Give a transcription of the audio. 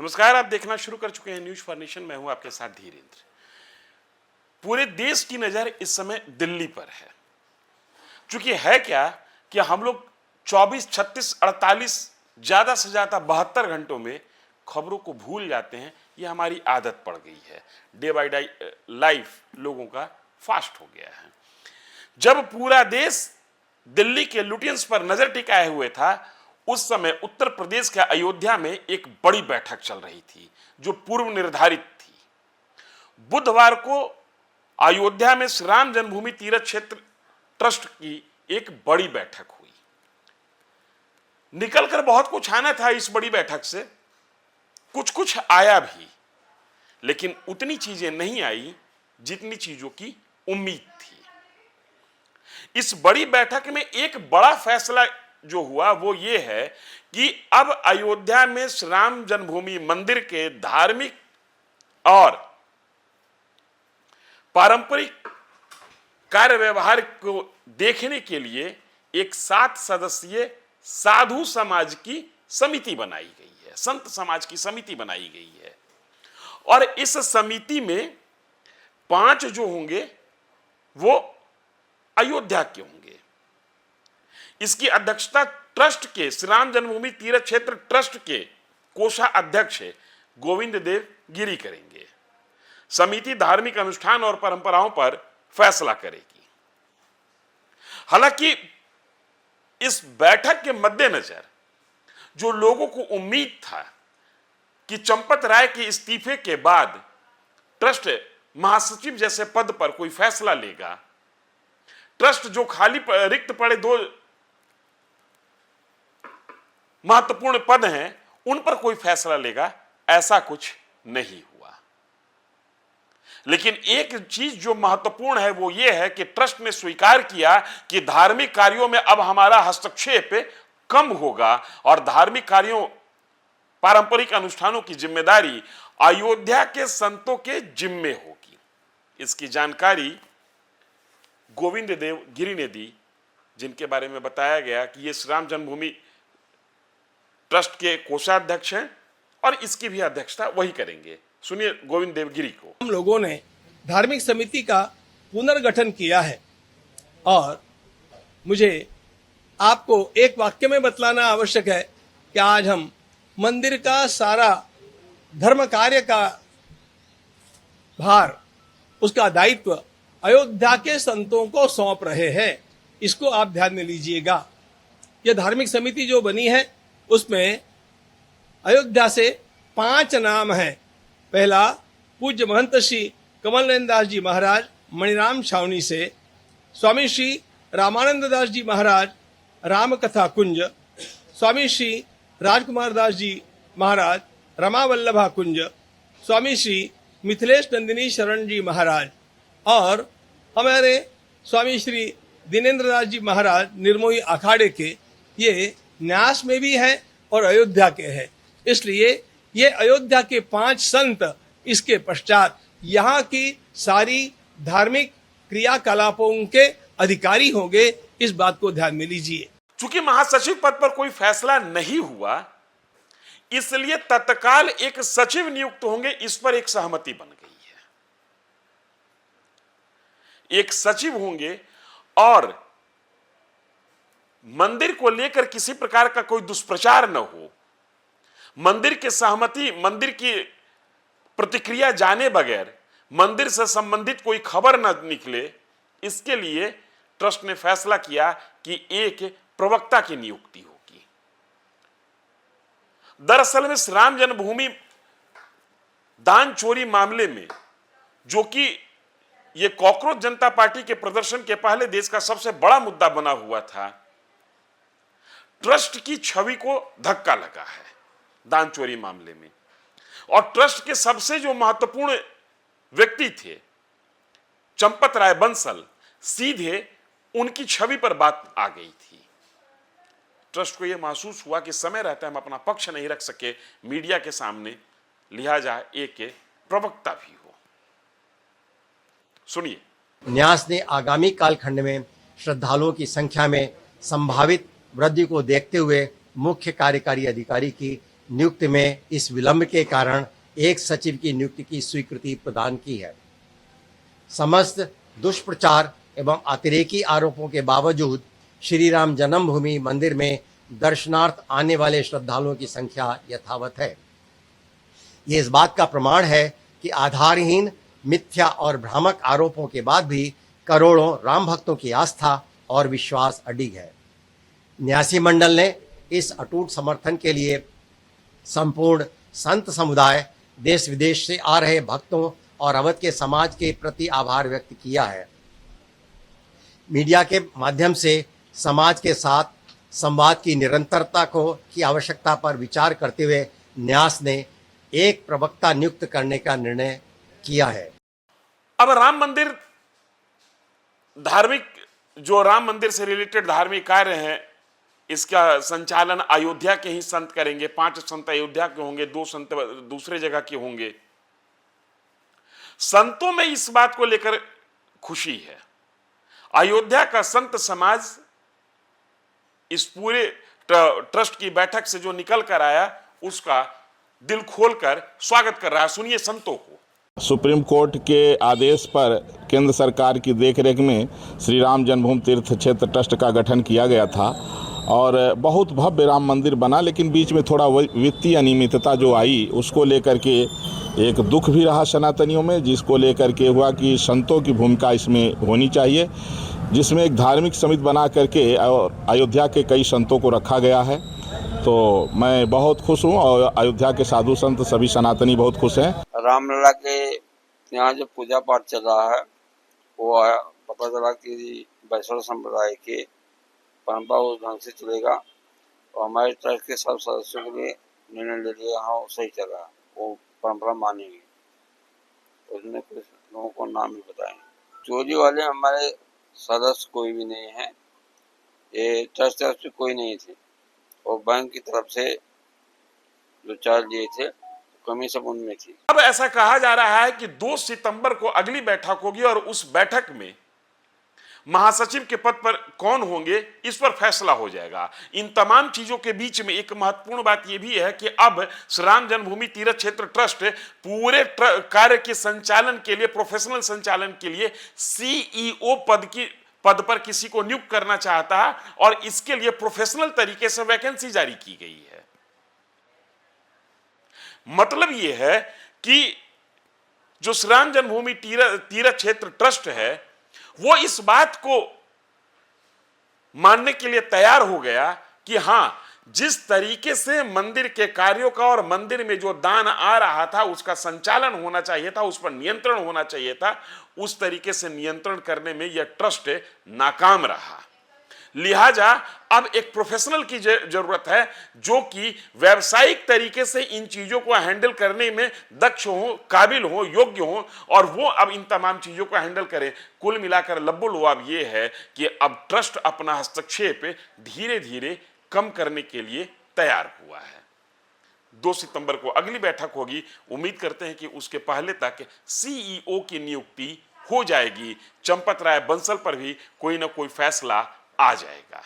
नमस्कार, आप देखना शुरू कर चुके हैं न्यूज फॉर नेशन। मैं हूं आपके साथ धीरेन्द्र। पूरे देश की नजर इस समय दिल्ली पर है। चूंकि है क्या कि हम लोग 24, 36, 48 ज्यादा से ज्यादा 72 घंटों में खबरों को भूल जाते हैं। ये हमारी आदत पड़ गई है। डे बाय डे लाइफ लोगों का फास्ट हो गया है। जब पूरा देश दिल्ली के लुटियंस पर नजर टिकाए हुए था, उस समय उत्तर प्रदेश के अयोध्या में एक बड़ी बैठक चल रही थी जो पूर्व निर्धारित थी। बुधवार को अयोध्या में श्री राम जन्मभूमि तीर्थ क्षेत्र ट्रस्ट की एक बड़ी बैठक हुई। निकलकर बहुत कुछ आना था इस बड़ी बैठक से, कुछ कुछ आया भी, लेकिन उतनी चीजें नहीं आई जितनी चीजों की उम्मीद थी। इस बड़ी बैठक में एक बड़ा फैसला जो हुआ वो ये है कि अब अयोध्या में श्री राम जन्मभूमि मंदिर के धार्मिक और पारंपरिक कार्य व्यवहार को देखने के लिए एक 7 सदस्यीय साधु समाज की समिति बनाई गई है, संत समाज की समिति बनाई गई है। और इस समिति में 5 जो होंगे वो अयोध्या के होंगे। इसकी अध्यक्षता ट्रस्ट के श्री राम जन्मभूमि तीर्थ क्षेत्र ट्रस्ट के कोषाध्यक्ष गोविंद देव गिरी करेंगे। समिति धार्मिक अनुष्ठान और परंपराओं पर फैसला करेगी। हालांकि इस बैठक के मद्देनजर जो लोगों को उम्मीद था कि चंपत राय के इस्तीफे के बाद ट्रस्ट महासचिव जैसे पद पर कोई फैसला लेगा, ट्रस्ट जो खाली रिक्त पड़े 2 महत्वपूर्ण पद हैं उन पर कोई फैसला लेगा, ऐसा कुछ नहीं हुआ। लेकिन एक चीज जो महत्वपूर्ण है वो ये है कि ट्रस्ट ने स्वीकार किया कि धार्मिक कार्यों में अब हमारा हस्तक्षेप कम होगा और धार्मिक कार्यों, पारंपरिक अनुष्ठानों की जिम्मेदारी अयोध्या के संतों के जिम्मे होगी। इसकी जानकारी गोविंद देव गिरी ने दी, जिनके बारे में बताया गया कि ये श्री राम जन्मभूमि ट्रस्ट के कोषाध्यक्ष हैं और इसकी भी अध्यक्षता वही करेंगे। सुनिए गोविंद देव गिरी को। हम लोगों ने धार्मिक समिति का पुनर्गठन किया है और मुझे आपको एक वाक्य में बतलाना आवश्यक है कि आज हम मंदिर का सारा धर्म कार्य का भार, उसका दायित्व अयोध्या के संतों को सौंप रहे हैं। इसको आप ध्यान में लीजिएगा। यह धार्मिक समिति जो बनी है उसमें अयोध्या से 5 नाम हैं। पहला, पूज्य महंत श्री कमल नयन दास जी महाराज मणिराम छावनी से, स्वामी श्री रामानंद दास जी महाराज राम कथा कुंज, स्वामी श्री राजकुमार दास जी महाराज रमावल्लभा कुंज, स्वामी श्री मिथिलेश नंदिनी शरण जी महाराज और हमारे स्वामी श्री दिनेन्द्र दास जी महाराज निर्मोही अखाड़े के, ये न्यास में भी है और अयोध्या के हैं। इसलिए ये अयोध्या के 5 संत इसके पश्चात यहाँ की सारी धार्मिक क्रियाकलापों के अधिकारी होंगे। इस बात को ध्यान में लीजिए। चूंकि महासचिव पद पर कोई फैसला नहीं हुआ, इसलिए तत्काल एक सचिव नियुक्त होंगे। इस पर एक सहमति बन गई है। एक सचिव होंगे और मंदिर को लेकर किसी प्रकार का कोई दुष्प्रचार न हो, मंदिर की सहमति, मंदिर की प्रतिक्रिया जाने बगैर मंदिर से संबंधित कोई खबर न निकले, इसके लिए ट्रस्ट ने फैसला किया कि एक प्रवक्ता की नियुक्ति होगी। दरअसल में श्री राम जन्मभूमि दान चोरी मामले में, जो कि ये कॉकरोच जनता पार्टी के प्रदर्शन के पहले देश का सबसे बड़ा मुद्दा बना हुआ था, ट्रस्ट की छवि को धक्का लगा है दान चोरी मामले में। और ट्रस्ट के सबसे जो महत्वपूर्ण व्यक्ति थे चंपत राय बंसल, सीधे उनकी छवि पर बात आ गई थी। ट्रस्ट को यह महसूस हुआ कि समय रहता है हम अपना पक्ष नहीं रख सके मीडिया के सामने, लिहाजा एक प्रवक्ता भी हो। सुनिए। न्यास ने आगामी कालखंड में श्रद्धालुओं की संख्या में संभावित वृद्धि को देखते हुए मुख्य कार्यकारी अधिकारी की नियुक्ति में इस विलंब के कारण एक सचिव की नियुक्ति की स्वीकृति प्रदान की है। समस्त दुष्प्रचार एवं अतिरेकी आरोपों के बावजूद श्री राम जन्मभूमि मंदिर में दर्शनार्थ आने वाले श्रद्धालुओं की संख्या यथावत है। ये इस बात का प्रमाण है कि आधारहीन, मिथ्या और भ्रामक आरोपों के बाद भी करोड़ों राम भक्तों की आस्था और विश्वास अडिग है। न्यासी मंडल ने इस अटूट समर्थन के लिए संपूर्ण संत समुदाय, देश विदेश से आ रहे भक्तों और अवध के समाज के प्रति आभार व्यक्त किया है। मीडिया के माध्यम से समाज के साथ संवाद की निरंतरता की आवश्यकता पर विचार करते हुए न्यास ने एक प्रवक्ता नियुक्त करने का निर्णय किया है। अब राम मंदिर धार्मिक, जो राम मंदिर से रिलेटेड धार्मिक कार्य हैं, इसका संचालन अयोध्या के ही संत करेंगे। 5 संत अयोध्या के होंगे, 2 संत दूसरे जगह के होंगे। संतों में इस बात को लेकर खुशी है। अयोध्या का संत समाज इस पूरे ट्रस्ट की बैठक से जो निकल कर आया, उसका दिल खोलकर स्वागत कर रहा है। सुनिए संतों को। सुप्रीम कोर्ट के आदेश पर केंद्र सरकार की देखरेख में श्री राम जन्मभूमि तीर्थ क्षेत्र ट्रस्ट का गठन किया गया था और बहुत भव्य राम मंदिर बना, लेकिन बीच में थोड़ा वित्तीय अनियमितता जो आई, उसको लेकर के एक दुख भी रहा सनातनियों में, जिसको लेकर के हुआ कि संतों की भूमिका इसमें होनी चाहिए, जिसमें एक धार्मिक समिति बना करके अयोध्या के कई संतों को रखा गया है। तो मैं बहुत खुश हूँ और अयोध्या के साधु संत सभी सनातनी बहुत खुश हैं। रामलला के यहाँ जो पूजा पाठ चल रहा है, वो पता चला कि वैष्णव संप्रदाय के परंपरा उस ढंग से चलेगा और हमारे ट्रस्ट के सब सदस्यों के लिए निर्णय ले लिया, हाँ सही चला, वो परंपरा मानेंगे। उसमें कुछ लोगों को नाम भी बताए। चोरी वाले हमारे सदस्य कोई भी नहीं है, ये ट्रस्ट तरफ से कोई नहीं थे और बैंक की तरफ से जो चार्ज लिए थे कमी सब उनमें थी। अब ऐसा कहा जा रहा है कि 2 सितंबर को अगली बैठक होगी और उस बैठक में महासचिव के पद पर कौन होंगे, इस पर फैसला हो जाएगा। इन तमाम चीजों के बीच में एक महत्वपूर्ण बात यह भी है कि अब श्री राम जन्मभूमि तीर्थ क्षेत्र ट्रस्ट पूरे कार्य के संचालन के लिए, प्रोफेशनल संचालन के लिए सीईओ पद पर किसी को नियुक्त करना चाहता है और इसके लिए प्रोफेशनल तरीके से वैकेंसी जारी की गई है। मतलब यह है कि जो श्री राम जन्मभूमि तीर्थ क्षेत्र ट्रस्ट है, वो इस बात को मानने के लिए तैयार हो गया कि हां, जिस तरीके से मंदिर के कार्यों का और मंदिर में जो दान आ रहा था उसका संचालन होना चाहिए था, उस पर नियंत्रण होना चाहिए था, उस तरीके से नियंत्रण करने में यह ट्रस्ट नाकाम रहा। लिहाजा अब एक प्रोफेशनल की जरूरत है जो कि व्यावसायिक तरीके से इन चीजों को हैंडल करने में दक्ष हो, काबिल हो, योग्य हो और वो अब इन तमाम चीजों को हैंडल करें। कुल मिलाकर लब्बुलुआब ये है कि अब ट्रस्ट अपना हस्तक्षेप धीरे धीरे कम करने के लिए तैयार हुआ है। 2 सितंबर को अगली बैठक होगी। उम्मीद करते हैं कि उसके पहले तक सीईओ की नियुक्ति हो जाएगी। चंपत राय बंसल पर भी कोई ना कोई फैसला आ जाएगा।